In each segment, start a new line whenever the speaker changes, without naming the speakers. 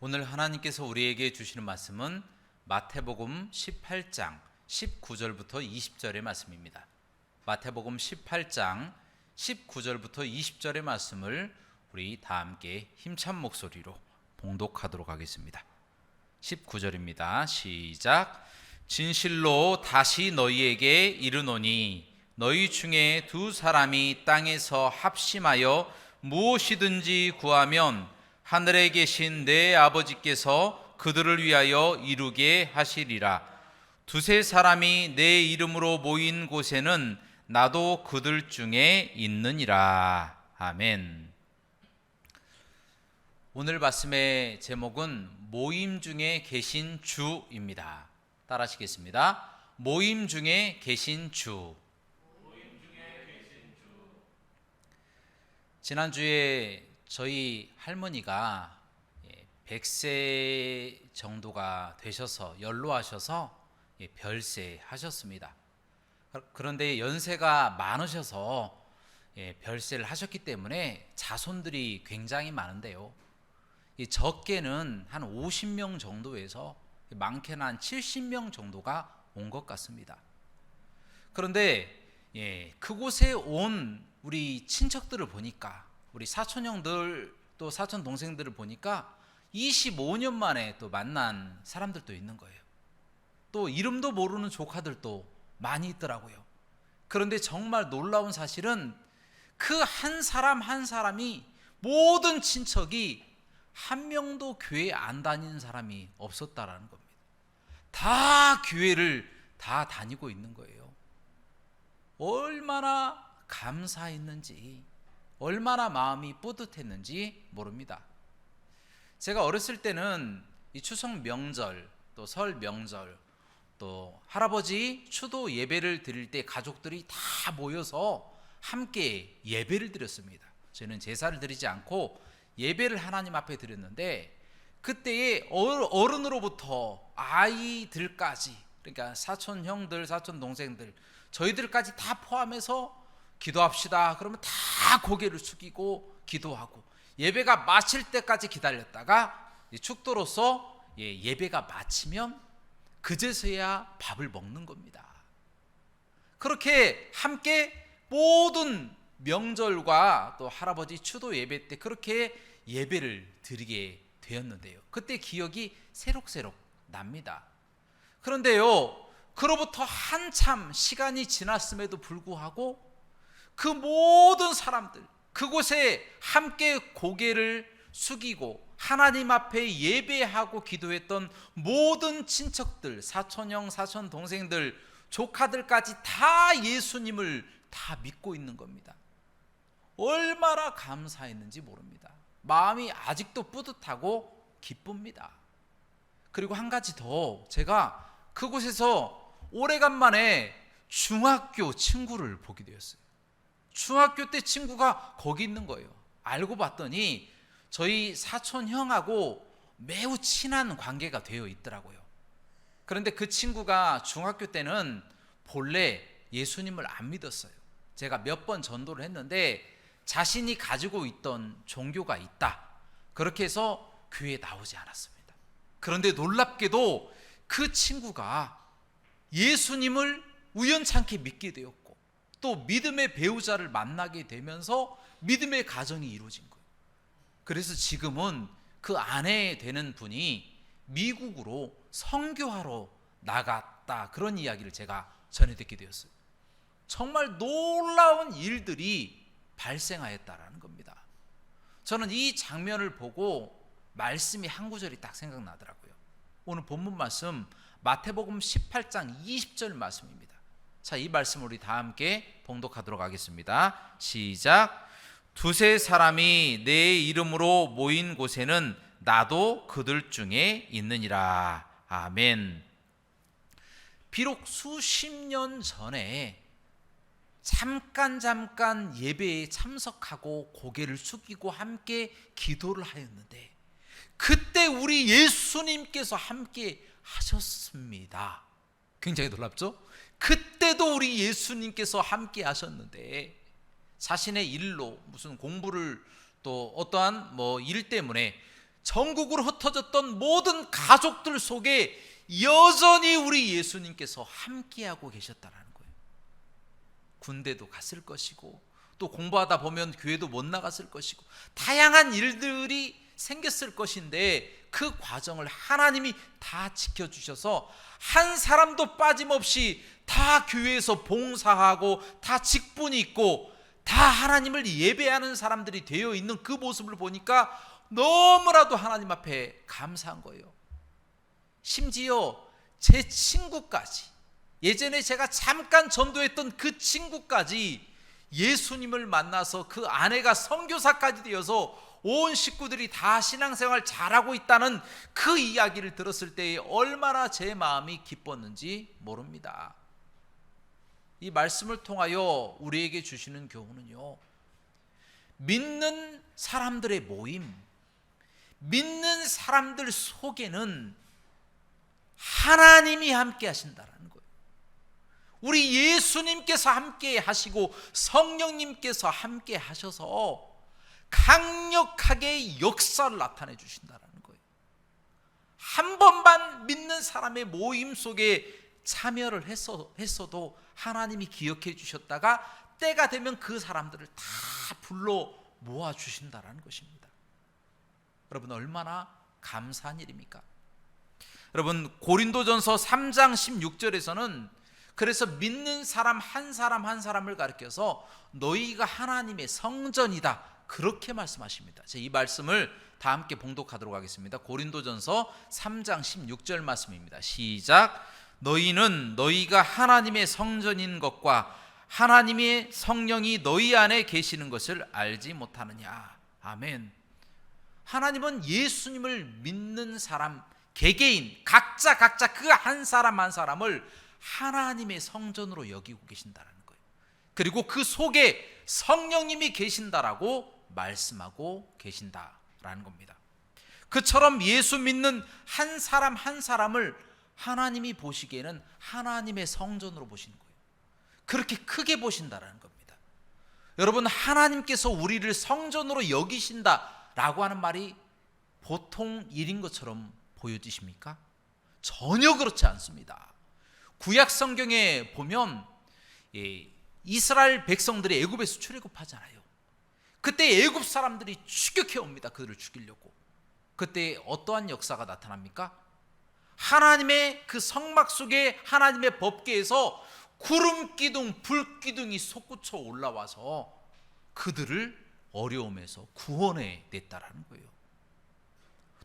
오늘 하나님께서 우리에게 주시는 말씀은 마태복음 18장 19절부터 20절의 말씀입니다. 마태복음 18장 19절부터 20절의 말씀을 우리 다 함께 힘찬 목소리로 봉독하도록 하겠습니다. 19절입니다. 시작. 진실로 다시 너희에게 이르노니 너희 중에 두 사람이 땅에서 합심하여 무엇이든지 구하면 하늘에 계신 내 아버지께서 그들을 위하여 이루게 하시리라. 두세 사람이 내 이름으로 모인 곳에는 나도 그들 중에 있느니라. 아멘. 오늘 말씀의 제목은 모임 중에 계신 주입니다. 따라 하시겠습니다. 모임 중에 계신 주. 지난주에 저희 할머니가 100세 정도가 되셔서 연로하셔서 별세 하셨습니다. 그런데 연세가 많으셔서 별세를 하셨기 때문에 자손들이 굉장히 많은데요, 적게는 한 50명 정도에서 많게는 한 70명 정도가 온 것 같습니다. 그런데 그곳에 온 우리 친척들을 보니까, 우리 사촌형들 또 사촌 동생들을 보니까 25년 만에 또 만난 사람들도 있는 거예요. 또 이름도 모르는 조카들도 많이 있더라고요. 그런데 정말 놀라운 사실은 그 한 사람 한 사람이, 모든 친척이 한 명도 교회 안 다니는 사람이 없었다라는 겁니다. 다 교회를 다 다니고 있는 거예요. 얼마나 감사했는지, 얼마나 마음이 뿌듯했는지 모릅니다. 제가 어렸을 때는 이 추석 명절, 또 설 명절, 또 할아버지 추도 예배를 드릴 때 가족들이 다 모여서 함께 예배를 드렸습니다. 저는 제사를 드리지 않고 예배를 하나님 앞에 드렸는데, 그때에 어른으로부터 아이들까지, 그러니까 사촌 형들, 사촌 동생들, 저희들까지 다 포함해서 기도합시다 그러면 다 고개를 숙이고 기도하고, 예배가 마칠 때까지 기다렸다가 축도로서 예배가 마치면 그제서야 밥을 먹는 겁니다. 그렇게 함께 모든 명절과 또 할아버지 추도 예배 때 그렇게 예배를 드리게 되었는데요, 그때 기억이 새록새록 납니다. 그런데요, 그로부터 한참 시간이 지났음에도 불구하고 그 모든 사람들, 그곳에 함께 고개를 숙이고 하나님 앞에 예배하고 기도했던 모든 친척들, 사촌형, 사촌 동생들, 조카들까지 다 예수님을 다 믿고 있는 겁니다. 얼마나 감사했는지 모릅니다. 마음이 아직도 뿌듯하고 기쁩니다. 그리고 한 가지 더, 제가 그곳에서 오래간만에 중학교 친구를 보게 되었어요. 중학교 때 친구가 거기 있는 거예요. 알고 봤더니 저희 사촌 형하고 매우 친한 관계가 되어 있더라고요. 그런데 그 친구가 중학교 때는 본래 예수님을 안 믿었어요. 제가 몇 번 전도를 했는데 자신이 가지고 있던 종교가 있다, 그렇게 해서 교회에 나오지 않았습니다. 그런데 놀랍게도 그 친구가 예수님을 우연찮게 믿게 되었고, 또 믿음의 배우자를 만나게 되면서 믿음의 가정이 이루어진 거예요. 그래서 지금은 그 아내 되는 분이 미국으로 선교하러 나갔다, 그런 이야기를 제가 전해 듣게 되었어요. 정말 놀라운 일들이 발생하였다라는 겁니다. 저는 이 장면을 보고 말씀이 한 구절이 딱 생각나더라고요. 오늘 본문 말씀 마태복음 18장 20절 말씀입니다. 자, 이 말씀을 우리 다 함께 봉독하도록 하겠습니다. 시작. 두세 사람이 내 이름으로 모인 곳에는 나도 그들 중에 있느니라. 아멘. 비록 수십 년 전에 잠깐 예배에 참석하고 고개를 숙이고 함께 기도를 하였는데, 그때 우리 예수님께서 함께 하셨습니다. 굉장히 놀랍죠? 그때도 우리 예수님께서 함께 하셨는데 자신의 일로 무슨 공부를 또 어떠한 일 때문에 전국으로 흩어졌던 모든 가족들 속에 여전히 우리 예수님께서 함께하고 계셨다라는 거예요. 군대도 갔을 것이고 또 공부하다 보면 교회도 못 나갔을 것이고 다양한 일들이 생겼을 것인데 그 과정을 하나님이 다 지켜주셔서 한 사람도 빠짐없이 다 교회에서 봉사하고 다 직분이 있고 다 하나님을 예배하는 사람들이 되어 있는 그 모습을 보니까 너무나도 하나님 앞에 감사한 거예요. 심지어 제 친구까지, 예전에 제가 잠깐 전도했던 그 친구까지 예수님을 만나서 그 아내가 선교사까지 되어서 온 식구들이 다 신앙생활 잘하고 있다는 그 이야기를 들었을 때 얼마나 제 마음이 기뻤는지 모릅니다. 이 말씀을 통하여 우리에게 주시는 교훈은요, 믿는 사람들의 모임, 믿는 사람들 속에는 하나님이 함께 하신다라는 거예요. 우리 예수님께서 함께 하시고 성령님께서 함께 하셔서 강력하게 역사를 나타내 주신다라는 거예요. 한 번만 믿는 사람의 모임 속에 참여를 했어도 하나님이 기억해 주셨다가 때가 되면 그 사람들을 다 불러 모아 주신다라는 것입니다. 여러분, 얼마나 감사한 일입니까? 여러분, 고린도전서 3장 16절에서는 그래서 믿는 사람 한 사람을 가리켜서 너희가 하나님의 성전이다, 그렇게 말씀하십니다. 이 말씀을 다 함께 봉독하도록 하겠습니다. 고린도전서 3장 16절 말씀입니다. 시작. 너희는 너희가 하나님의 성전인 것과 하나님의 성령이 너희 안에 계시는 것을 알지 못하느냐. 아멘. 하나님은 예수님을 믿는 사람 개개인 각자 그 한 사람 한 사람을 하나님의 성전으로 여기고 계신다는 거예요. 그리고 그 속에 성령님이 계신다라고 말씀하고 계신다라는 겁니다. 그처럼 예수 믿는 한 사람 한 사람을 하나님이 보시기에는 하나님의 성전으로 보시는 거예요. 그렇게 크게 보신다라는 겁니다. 여러분, 하나님께서 우리를 성전으로 여기신다라고 하는 말이 보통 일인 것처럼 보여지십니까? 전혀 그렇지 않습니다. 구약 성경에 보면 이스라엘 백성들이 애굽에서 출애굽하잖아요. 그때 애굽 사람들이 추격해 옵니다. 그들을 죽이려고. 그때 어떠한 역사가 나타납니까? 하나님의 그 성막 속에 하나님의 법궤에서 구름 기둥, 불 기둥이 솟구쳐 올라와서 그들을 어려움에서 구원해 냈다라는 거예요.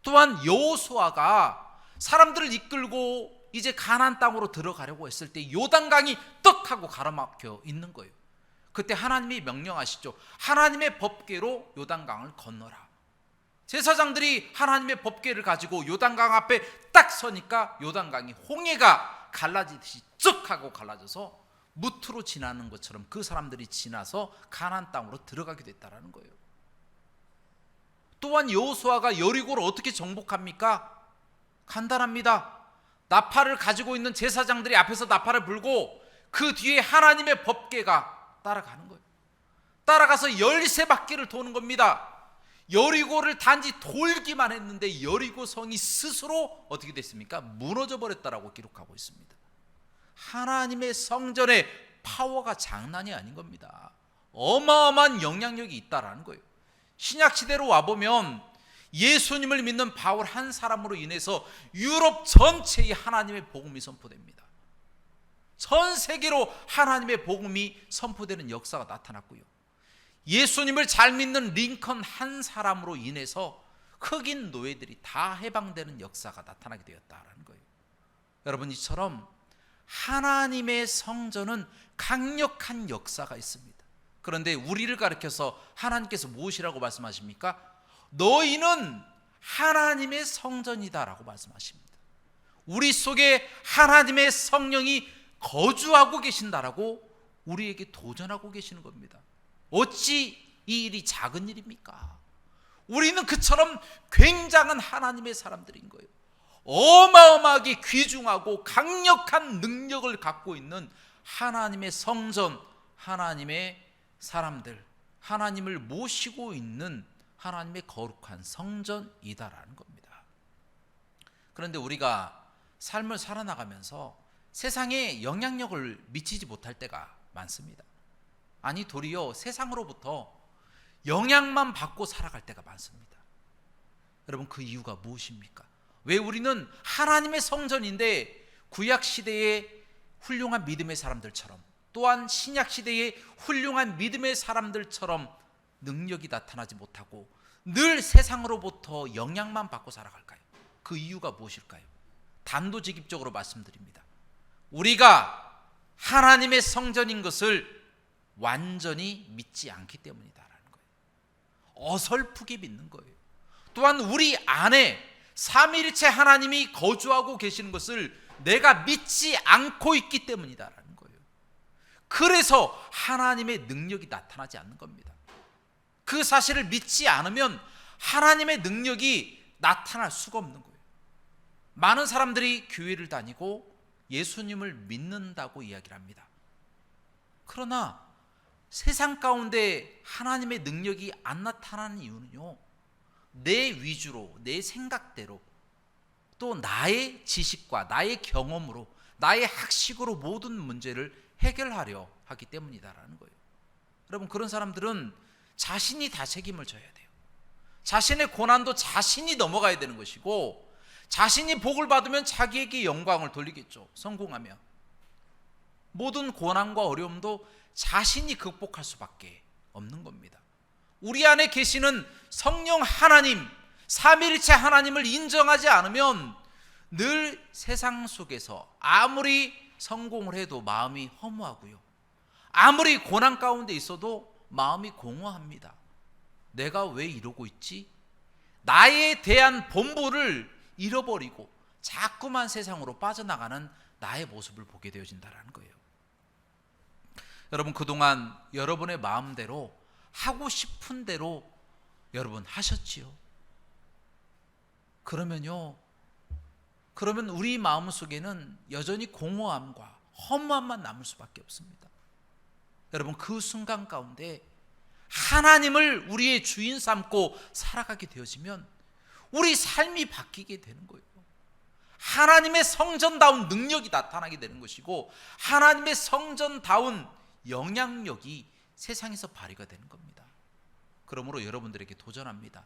또한 여호수아가 사람들을 이끌고 이제 가나안 땅으로 들어가려고 했을 때 요단강이 떡 하고 가로막혀 있는 거예요. 그때 하나님이 명령하시죠. 하나님의 법궤로 요단강을 건너라. 제사장들이 하나님의 법궤를 가지고 요단강 앞에 딱 서니까 요단강이 홍해가 갈라지듯이 쩍 하고 갈라져서 무트로 지나는 것처럼 그 사람들이 지나서 가나안 땅으로 들어가게 됐다라는 거예요. 또한 여호수아가 여리고를 어떻게 정복합니까? 간단합니다. 나팔을 가지고 있는 제사장들이 앞에서 나팔을 불고 그 뒤에 하나님의 법궤가 따라가는 거예요. 따라가서 13바퀴를 도는 겁니다. 여리고를 단지 돌기만 했는데 여리고 성이 스스로 어떻게 됐습니까? 무너져 버렸다라고 기록하고 있습니다. 하나님의 성전의 파워가 장난이 아닌 겁니다. 어마어마한 영향력이 있다라는 거예요. 신약 시대로 와보면 예수님을 믿는 바울 한 사람으로 인해서 유럽 전체에 하나님의 복음이 선포됩니다. 전 세계로 하나님의 복음이 선포되는 역사가 나타났고요. 예수님을 잘 믿는 링컨 한 사람으로 인해서 흑인 노예들이 다 해방되는 역사가 나타나게 되었다라는 거예요. 여러분, 이처럼 하나님의 성전은 강력한 역사가 있습니다. 그런데 우리를 가리켜서 하나님께서 무엇이라고 말씀하십니까? 너희는 하나님의 성전이다라고 말씀하십니다. 우리 속에 하나님의 성령이 거주하고 계신다라고 우리에게 도전하고 계시는 겁니다. 어찌 이 일이 작은 일입니까? 우리는 그처럼 굉장한 하나님의 사람들인 거예요. 어마어마하게 귀중하고 강력한 능력을 갖고 있는 하나님의 성전, 하나님의 사람들, 하나님을 모시고 있는 하나님의 거룩한 성전이다라는 겁니다. 그런데 우리가 삶을 살아나가면서 세상에 영향력을 미치지 못할 때가 많습니다. 아니, 도리어 세상으로부터 영향만 받고 살아갈 때가 많습니다. 여러분, 그 이유가 무엇입니까? 왜 우리는 하나님의 성전인데 구약 시대의 훌륭한 믿음의 사람들처럼, 또한 신약 시대의 훌륭한 믿음의 사람들처럼 능력이 나타나지 못하고 늘 세상으로부터 영향만 받고 살아갈까요? 그 이유가 무엇일까요? 단도직입적으로 말씀드립니다. 우리가 하나님의 성전인 것을 완전히 믿지 않기 때문이다라는 거예요. 어설프게 믿는 거예요. 또한 우리 안에 삼위일체 하나님이 거주하고 계시는 것을 내가 믿지 않고 있기 때문이다라는 거예요. 그래서 하나님의 능력이 나타나지 않는 겁니다. 그 사실을 믿지 않으면 하나님의 능력이 나타날 수가 없는 거예요. 많은 사람들이 교회를 다니고 예수님을 믿는다고 이야기를 합니다. 그러나 세상 가운데 하나님의 능력이 안 나타나는 이유는요, 내 위주로, 내 생각대로, 또 나의 지식과 나의 경험으로, 나의 학식으로 모든 문제를 해결하려 하기 때문이다라는 거예요. 여러분, 그런 사람들은 자신이 다 책임을 져야 돼요. 자신의 고난도 자신이 넘어가야 되는 것이고, 자신이 복을 받으면 자기에게 영광을 돌리겠죠. 성공하면. 모든 고난과 어려움도 자신이 극복할 수밖에 없는 겁니다. 우리 안에 계시는 성령 하나님, 삼위일체 하나님을 인정하지 않으면 늘 세상 속에서 아무리 성공을 해도 마음이 허무하고요, 아무리 고난 가운데 있어도 마음이 공허합니다. 내가 왜 이러고 있지? 나에 대한 본부를 잃어버리고 자꾸만 세상으로 빠져나가는 나의 모습을 보게 되어진다는 거예요. 여러분, 그동안 여러분의 마음대로 하고 싶은 대로 여러분 하셨지요? 그러면 우리 마음속에는 여전히 공허함과 허무함만 남을 수밖에 없습니다. 여러분, 그 순간 가운데 하나님을 우리의 주인 삼고 살아가게 되어지면 우리 삶이 바뀌게 되는 거예요. 하나님의 성전다운 능력이 나타나게 되는 것이고, 하나님의 성전다운 영향력이 세상에서 발휘가 되는 겁니다. 그러므로 여러분들에게 도전합니다.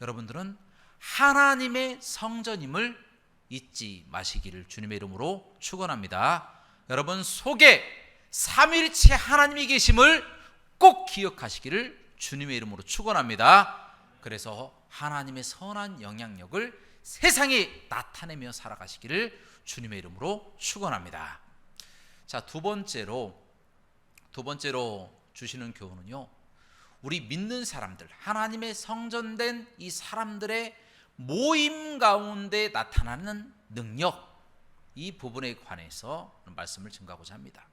여러분들은 하나님의 성전임을 잊지 마시기를 주님의 이름으로 축원합니다. 여러분 속에 삼위일체 하나님이 계심을 꼭 기억하시기를 주님의 이름으로 축원합니다. 그래서 하나님의 선한 영향력을 세상에 나타내며 살아가시기를 주님의 이름으로 축원합니다. 자, 두 번째로 주시는 교훈은요, 우리 믿는 사람들, 하나님의 성전된 이 사람들의 모임 가운데 나타나는 능력, 이 부분에 관해서 말씀을 증가하고자 합니다.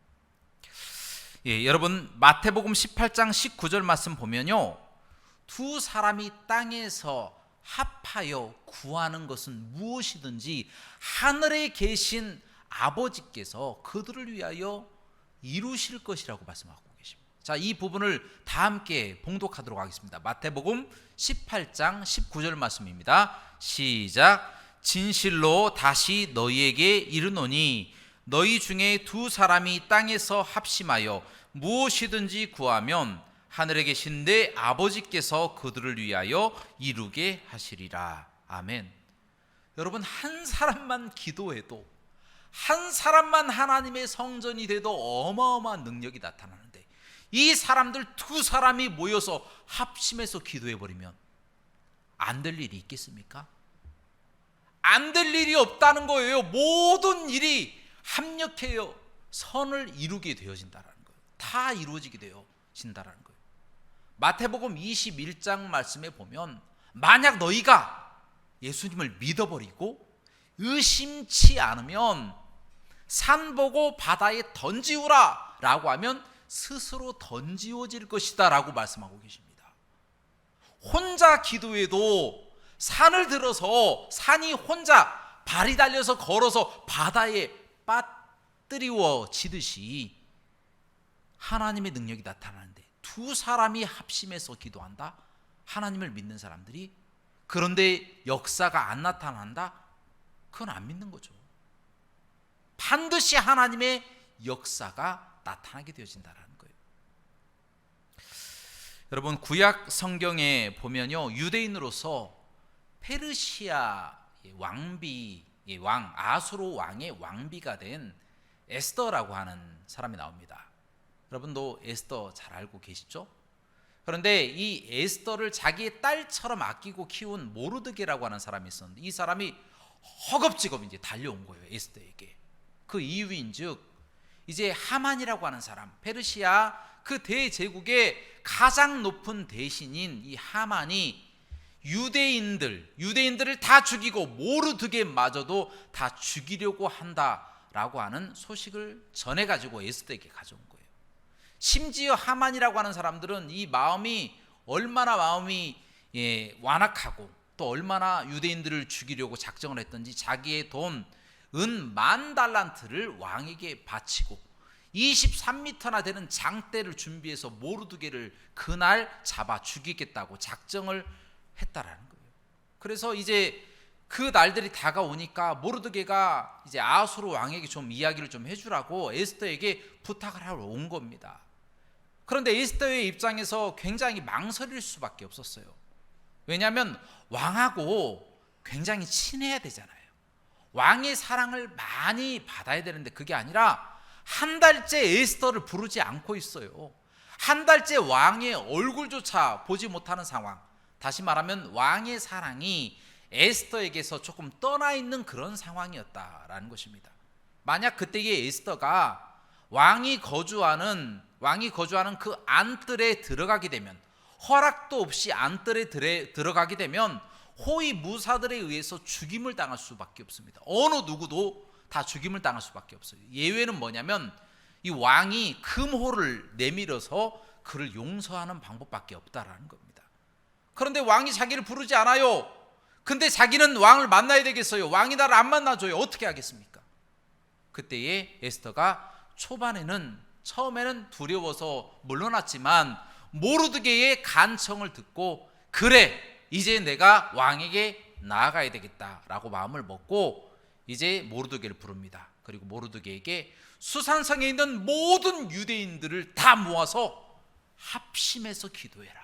여러분, 마태복음 18장 19절 말씀 보면요, 두 사람이 땅에서 합하여 구하는 것은 무엇이든지 하늘에 계신 아버지께서 그들을 위하여 이루실 것이라고 말씀하고 계십니다. 자, 이 부분을 다 함께 봉독하도록 하겠습니다. 마태복음 18장 19절 말씀입니다. 시작. 진실로 다시 너희에게 이르노니 너희 중에 두 사람이 땅에서 합심하여 무엇이든지 구하면 하늘에 계신 내 아버지께서 그들을 위하여 이루게 하시리라. 아멘. 여러분, 한 사람만 기도해도, 한 사람만 하나님의 성전이 돼도 어마어마한 능력이 나타나는데, 이 사람들 두 사람이 모여서 합심해서 기도해버리면 안 될 일이 있겠습니까? 안 될 일이 없다는 거예요. 모든 일이 합력해요 선을 이루게 되어진다는 거예요. 다 이루어지게 되어진다는 거예요. 마태복음 21장 말씀에 보면, 만약 너희가 예수님을 믿어버리고 의심치 않으면 산 보고 바다에 던지우라 라고 하면 스스로 던지워질 것이다 라고 말씀하고 계십니다. 혼자 기도해도 산을 들어서 산이 혼자 발이 달려서 걸어서 바다에 빠뜨리워지듯이 하나님의 능력이 나타나는 두 사람이 합심해서 기도한다? 하나님을 믿는 사람들이. 그런데 역사가 안 나타난다? 그건 안 믿는 거죠. 반드시 하나님의 역사가 나타나게 되어진다는 거예요. 여러분, 구약 성경에 보면요, 유대인으로서 페르시아 왕비, 왕 아수르 왕의 왕비가 된 에스더라고 하는 사람이 나옵니다. 여러분도 에스더 잘 알고 계시죠? 그런데 이 에스더를 자기의 딸처럼 아끼고 키운 모르드게라고 하는 사람이 있었는데, 이 사람이 허겁지겁 이제 달려온 거예요, 에스더에게. 그 이유인즉 이제 하만이라고 하는 사람, 페르시아 그 대제국의 가장 높은 대신인 이 하만이 유대인들을 다 죽이고 모르드게마저도 다 죽이려고 한다라고 하는 소식을 전해가지고 에스더에게 가져온 거예요. 심지어 하만이라고 하는 사람들은 이 마음이 얼마나 완악하고 또 얼마나 유대인들을 죽이려고 작정을 했던지 자기의 돈 은 10,000달란트를 왕에게 바치고 23m나 되는 장대를 준비해서 모르드게를 그날 잡아 죽이겠다고 작정을 했다라는 거예요. 그래서 이제 그 날들이 다가오니까 모르드게가 이제 아수르 왕에게 좀 이야기를 좀 해주라고 에스더에게 부탁을 하러 온 겁니다. 그런데 에스더의 입장에서 굉장히 망설일 수밖에 없었어요. 왜냐하면 왕하고 굉장히 친해야 되잖아요. 왕의 사랑을 많이 받아야 되는데 그게 아니라 한 달째 에스더를 부르지 않고 있어요. 한 달째 왕의 얼굴조차 보지 못하는 상황. 다시 말하면 왕의 사랑이 에스더에게서 조금 떠나 있는 그런 상황이었다라는 것입니다. 만약 그때의 에스더가 왕이 거주하는 그 안뜰에 들어가게 되면, 허락도 없이 안뜰에 들어가게 되면 호위 무사들에 의해서 죽임을 당할 수밖에 없습니다. 어느 누구도 다 죽임을 당할 수밖에 없어요. 예외는 뭐냐면 이 왕이 금호를 내밀어서 그를 용서하는 방법밖에 없다라는 겁니다. 그런데 왕이 자기를 부르지 않아요. 근데 자기는 왕을 만나야 되겠어요. 왕이 나를 안 만나줘요. 어떻게 하겠습니까? 그때에 에스더가 처음에는 두려워서 물러났지만 모르드게의 간청을 듣고, 그래, 이제 내가 왕에게 나아가야 되겠다라고 마음을 먹고 이제 모르드게를 부릅니다. 그리고 모르드게에게 수산성에 있는 모든 유대인들을 다 모아서 합심해서 기도해라.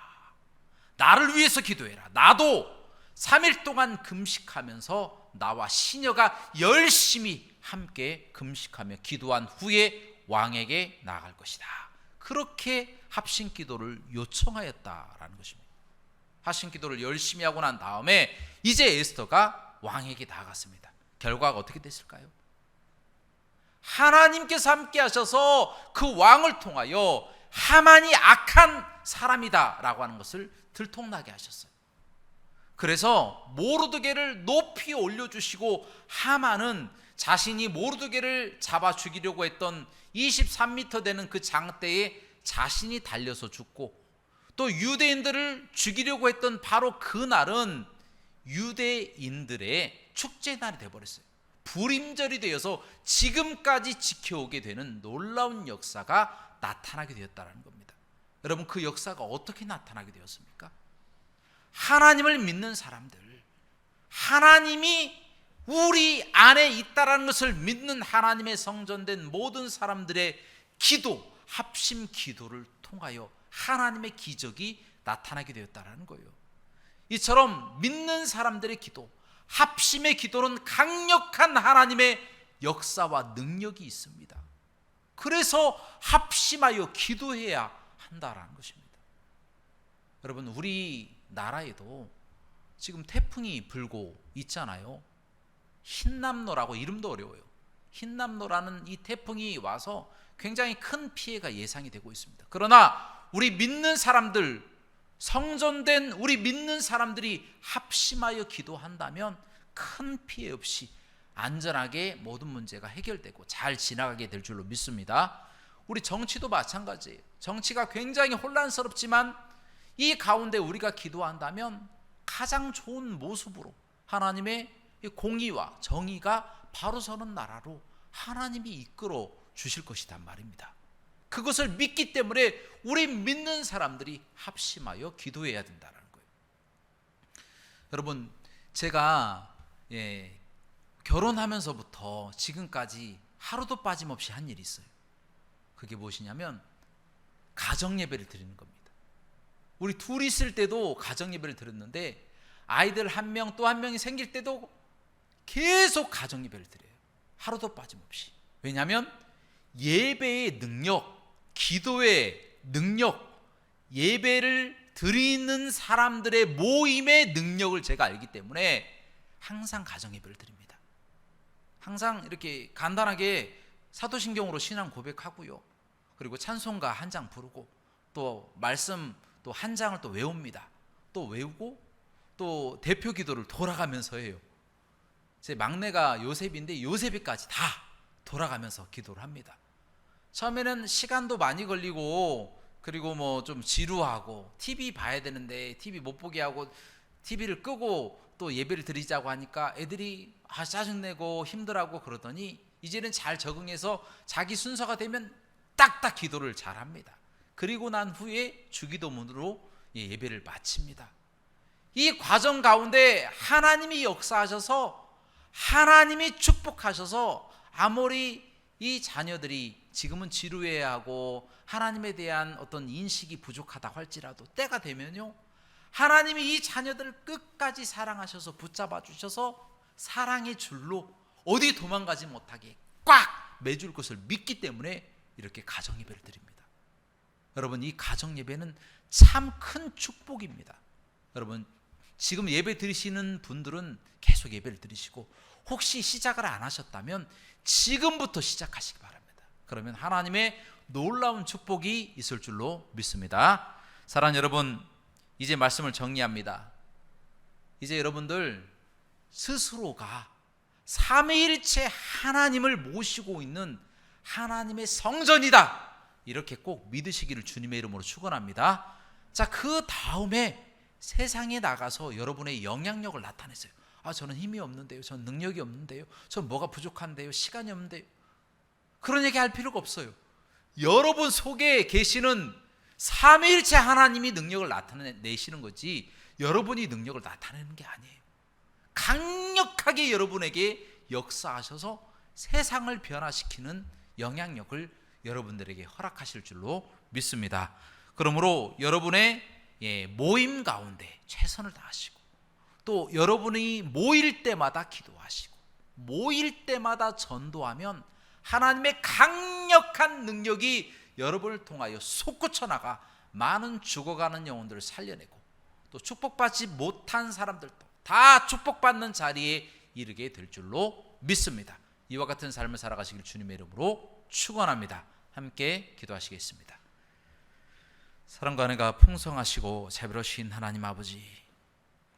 나를 위해서 기도해라. 나도 3일 동안 금식하면서 나와 시녀가 열심히 함께 금식하며 기도한 후에 왕에게 나아갈 것이다. 그렇게 합심 기도를 요청하였다라는 것입니다. 합심 기도를 열심히 하고 난 다음에 이제 에스더가 왕에게 나아갔습니다. 결과가 어떻게 됐을까요? 하나님께서 함께 하셔서 그 왕을 통하여 하만이 악한 사람이다 라고 하는 것을 들통나게 하셨어요. 그래서 모르드게를 높이 올려주시고, 하만은 자신이 모르드게를 잡아 죽이려고 했던 23m 되는 그 장대에 자신이 달려서 죽고, 또 유대인들을 죽이려고 했던 바로 그날은 유대인들의 축제날이 되어버렸어요. 불임절이 되어서 지금까지 지켜오게 되는 놀라운 역사가 나타나게 되었다는 겁니다. 여러분, 그 역사가 어떻게 나타나게 되었습니까? 하나님을 믿는 사람들, 하나님이 우리 안에 있다라는 것을 믿는 하나님의 성전된 모든 사람들의 기도, 합심 기도를 통하여 하나님의 기적이 나타나게 되었다는 거예요. 이처럼 믿는 사람들의 기도, 합심의 기도는 강력한 하나님의 역사와 능력이 있습니다. 그래서 합심하여 기도해야 한다라는 것입니다. 여러분, 우리나라에도 지금 태풍이 불고 있잖아요. 흰남노라고, 이름도 어려워요. 흰남노라는 이 태풍이 와서 굉장히 큰 피해가 예상이 되고 있습니다. 그러나 우리 믿는 사람들, 성전된 우리 믿는 사람들이 합심하여 기도한다면 큰 피해 없이 안전하게 모든 문제가 해결되고 잘 지나가게 될 줄로 믿습니다. 우리 정치도 마찬가지예요. 정치가 굉장히 혼란스럽지만 이 가운데 우리가 기도한다면 가장 좋은 모습으로 하나님의 공의와 정의가 바로 서는 나라로 하나님이 이끌어 주실 것이란 말입니다. 그것을 믿기 때문에 우리 믿는 사람들이 합심하여 기도해야 된다는 거예요. 여러분, 제가 결혼하면서부터 지금까지 하루도 빠짐없이 한 일이 있어요. 그게 무엇이냐면 가정 예배를 드리는 겁니다. 우리 둘이 있을 때도 가정 예배를 드렸는데 아이들 한 명 또 한 명이 생길 때도 계속 가정 예배를 드려요. 하루도 빠짐없이. 왜냐하면 예배의 능력, 기도의 능력, 예배를 드리는 사람들의 모임의 능력을 제가 알기 때문에 항상 가정 예배를 드립니다. 항상 이렇게 간단하게 사도신경으로 신앙 고백하고요. 그리고 찬송가 한 장 부르고 또 말씀 또 한 장을 또 외웁니다. 또 외우고 또 대표 기도를 돌아가면서 해요. 제 막내가 요셉인데 요셉이까지 다 돌아가면서 기도를 합니다. 처음에는 시간도 많이 걸리고 그리고 뭐 좀 지루하고 TV 봐야 되는데 TV 못 보게 하고 TV를 끄고 또 예배를 드리자고 하니까 애들이 짜증내고 힘들어하고 그러더니 이제는 잘 적응해서 자기 순서가 되면 딱딱 기도를 잘합니다. 그리고 난 후에 주기도문으로 예배를 마칩니다. 이 과정 가운데 하나님이 역사하셔서 하나님이 축복하셔서 아무리 이 자녀들이 지금은 지루해하고 하나님에 대한 어떤 인식이 부족하다고 할지라도 때가 되면요, 하나님이 이 자녀들을 끝까지 사랑하셔서 붙잡아 주셔서 사랑의 줄로 어디 도망가지 못하게 꽉 매줄 것을 믿기 때문에 이렇게 가정 예배를 드립니다. 여러분, 이 가정 예배는 참 큰 축복입니다. 여러분, 지금 예배 드리시는 분들은 계속 예배를 드리시고 혹시 시작을 안 하셨다면 지금부터 시작하시기 바랍니다. 그러면 하나님의 놀라운 축복이 있을 줄로 믿습니다. 사랑하는 여러분, 이제 말씀을 정리합니다. 이제 여러분들 스스로가 삼위일체 하나님을 모시고 있는 하나님의 성전이다, 이렇게 꼭 믿으시기를 주님의 이름으로 축원합니다. 자, 그 다음에 세상에 나가서 여러분의 영향력을 나타내세요. 저는 힘이 없는데요, 저는 능력이 없는데요, 저는 뭐가 부족한데요, 시간이 없는데요. 그런 얘기 할 필요가 없어요. 여러분 속에 계시는 삼위일체 하나님이 능력을 나타내시는 거지 여러분이 능력을 나타내는 게 아니에요. 강력하게 여러분에게 역사하셔서 세상을 변화시키는 영향력을 여러분들에게 허락하실 줄로 믿습니다. 그러므로 여러분의 모임 가운데 최선을 다하시고 또 여러분이 모일 때마다 기도하시고 모일 때마다 전도하면 하나님의 강력한 능력이 여러분을 통하여 솟구쳐 나가 많은 죽어가는 영혼들을 살려내고 또 축복받지 못한 사람들도 다 축복받는 자리에 이르게 될 줄로 믿습니다. 이와 같은 삶을 살아가시길 주님의 이름으로 축원합니다. 함께 기도하시겠습니다. 사랑과 은혜가 풍성하시고 자비로우신 하나님 아버지,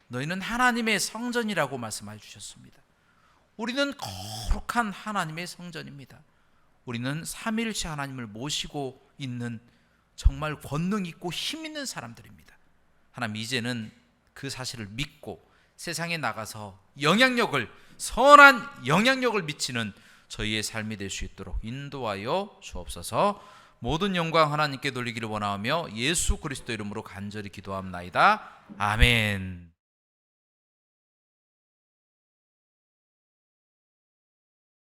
너희는 하나님의 성전이라고 말씀해 주셨습니다. 우리는 거룩한 하나님의 성전입니다. 우리는 삼위일체 하나님을 모시고 있는 정말 권능 있고 힘 있는 사람들입니다. 하나님, 이제는 그 사실을 믿고 세상에 나가서 선한 영향력을 미치는 저희의 삶이 될 수 있도록 인도하여 주옵소서. 모든 영광 하나님께 돌리기를 원하며 예수 그리스도 이름으로 간절히 기도합나이다. 아멘.